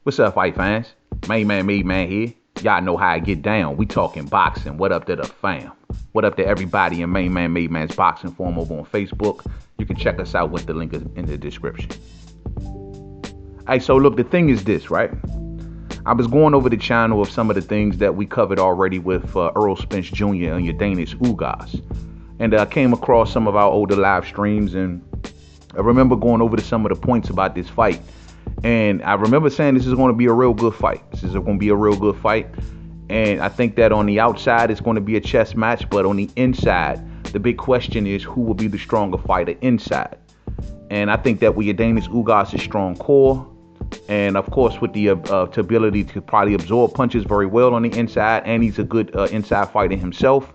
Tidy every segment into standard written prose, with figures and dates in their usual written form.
What's up, fight fans? Mainman Mademan here. Y'all know how I get down. We talking boxing. What up to the fam? What up to everybody in Mainman Mademan's boxing forum over on Facebook? You can check us out with the link in the description. Hey, so look, the thing is this, right? I was going over the channel of some of the things that we covered already with Errol Spence Jr. and Yordenis Ugas. And I came across some of our older live streams, and I remember going over to some of the points about this fight. And I remember saying this is going to be a real good fight. This is going to be a real good fight. And I think that on the outside, it's going to be a chess match. But on the inside, the big question is who will be the stronger fighter inside. And I think that with Yordenis Ugas' strong core, and of course with the ability to probably absorb punches very well on the inside, and he's a good inside fighter himself.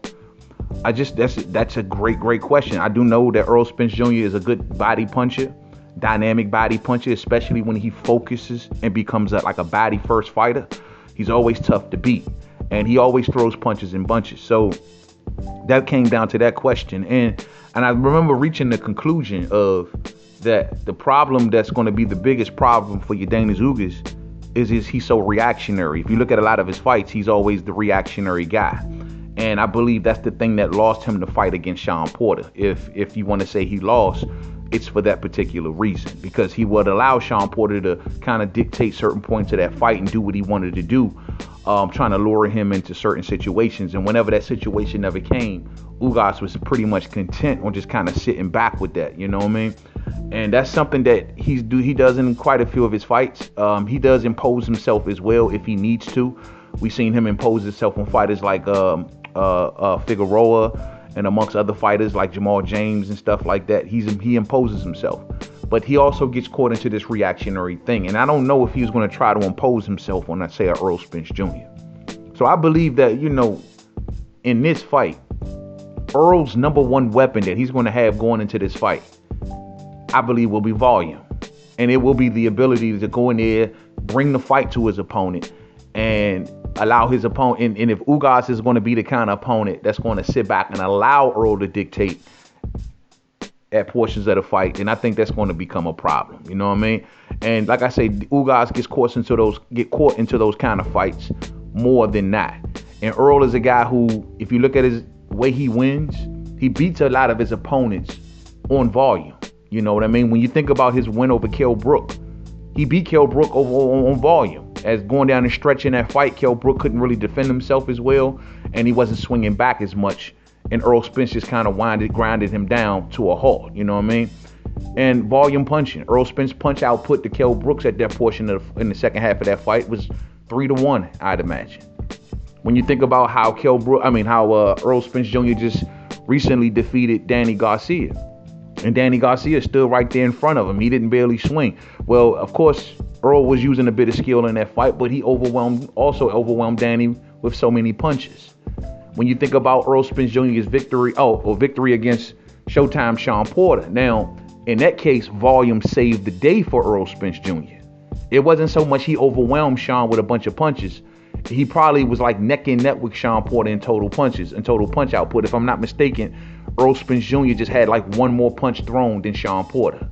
That's a great question. I do know that Errol Spence Jr. is a good body puncher. Dynamic body puncher, especially when he focuses and becomes like a body first fighter. He's always tough to beat, and he always throws punches in bunches. So that came down to that question, and I remember reaching the conclusion of that the problem that's going to be the biggest problem for Yordenis Ugas is he's so reactionary. If you look at a lot of his fights, he's always the reactionary guy, and I believe that's the thing that lost him the fight against Shawn Porter. If you want to say he lost, it's for that particular reason, because he would allow Shawn Porter to kind of dictate certain points of that fight and do what he wanted to do, trying to lure him into certain situations. And whenever that situation never came, Ugas was pretty much content on just kind of sitting back with that, you know what I mean? And that's something that he does in quite a few of his fights. He does impose himself as well if he needs to. We've seen him impose himself on fighters like Figueroa, and amongst other fighters like Jamal James and stuff like that. He imposes himself, but he also gets caught into this reactionary thing. And I don't know if he was going to try to impose himself on, let's say, a Errol Spence Jr. So I believe that, in this fight, Errol's number one weapon that he's going to have going into this fight, I believe, will be volume. And it will be the ability to go in there, bring the fight to his opponent, and allow his opponent, and if Ugas is going to be the kind of opponent that's going to sit back and allow Errol to dictate at portions of the fight, then I think that's going to become a problem. You know what I mean? And like I say, Ugas get caught into those kind of fights more than not. And Errol is a guy who, if you look at his way he wins, he beats a lot of his opponents on volume. You know what I mean? When you think about his win over Kell Brook, he beat Kell Brook on volume. As going down and stretching that fight, Kell Brook couldn't really defend himself as well, and he wasn't swinging back as much. And Errol Spence just kind of grinded him down to a halt. You know what I mean? And volume punching. Errol Spence punch output to Kell Brooks at that portion in the second half of that fight was 3-1, I'd imagine. When you think about how Errol Spence Jr. just recently defeated Danny Garcia. And Danny Garcia stood right there in front of him. He didn't barely swing. Well, of course, Errol was using a bit of skill in that fight, but he also overwhelmed Danny with so many punches. When you think about Errol Spence Jr.'s victory against Showtime Shawn Porter. Now, in that case, volume saved the day for Errol Spence Jr. It wasn't so much he overwhelmed Shawn with a bunch of punches. He probably was like neck and neck with Shawn Porter in total punches and total punch output. If I'm not mistaken, Errol Spence Jr. just had like one more punch thrown than Shawn Porter.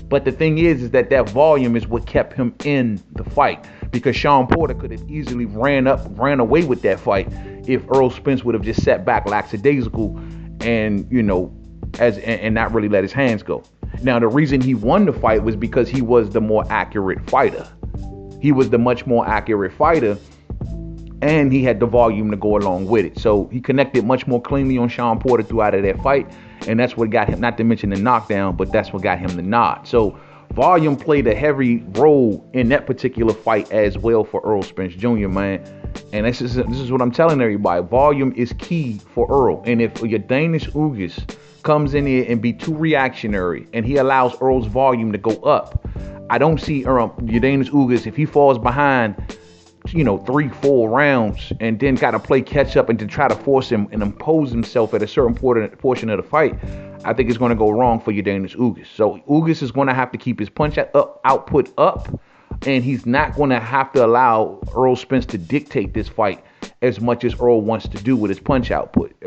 But the thing is that volume is what kept him in the fight, because Shawn Porter could have easily ran away with that fight if Errol Spence would have just sat back lackadaisical and, and not really let his hands go. Now, the reason he won the fight was because he was the more accurate fighter. He was the much more accurate fighter, and he had the volume to go along with it. So he connected much more cleanly on Shawn Porter throughout that fight. And that's what got him, not to mention the knockdown, but that's what got him the nod. So volume played a heavy role in that particular fight as well for Errol Spence Jr., man. And this is what I'm telling everybody. Volume is key for Errol. And if Yordenis Ugas comes in here and be too reactionary and he allows Errol's volume to go up, I don't see Yordenis Ugas, if he falls behind 3-4 rounds and then got to play catch up and to try to force him and impose himself at a certain portion of the fight, I think it's going to go wrong for Yordenis Ugas. So Ugas is going to have to keep his punch output up, and he's not going to have to allow Errol Spence to dictate this fight as much as Errol wants to do with his punch output.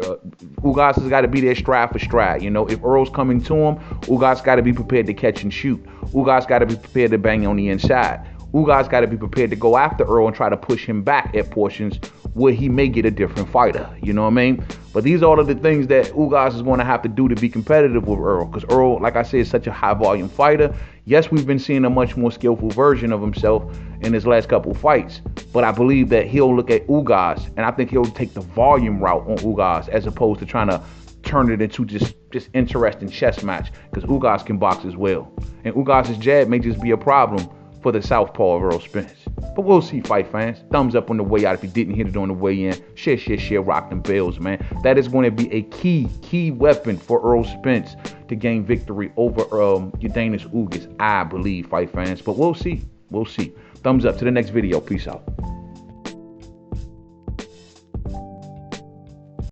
Ugas has got to be there stride for stride. If Errol's coming to him, Ugas got to be prepared to catch and shoot. Ugas got to be prepared to bang on the inside. Ugas got to be prepared to go after Errol and try to push him back at portions where he may get a different fighter. You know what I mean? But these are all of the things that Ugas is going to have to do to be competitive with Errol. Because Errol, like I said, is such a high volume fighter. Yes, we've been seeing a much more skillful version of himself in his last couple fights. But I believe that he'll look at Ugas, and I think he'll take the volume route on Ugas as opposed to trying to turn it into just interesting chess match. Because Ugas can box as well. And Ugas' jab may just be a problem for the southpaw of Errol Spence. But we'll see, fight fans. Thumbs up on the way out if you didn't hit it on the way in. Share, rock them bells, man. That is going to be a key weapon for Errol Spence to gain victory over Yordenis Ugas, I believe, fight fans. But we'll see. Thumbs up to the next video. Peace out.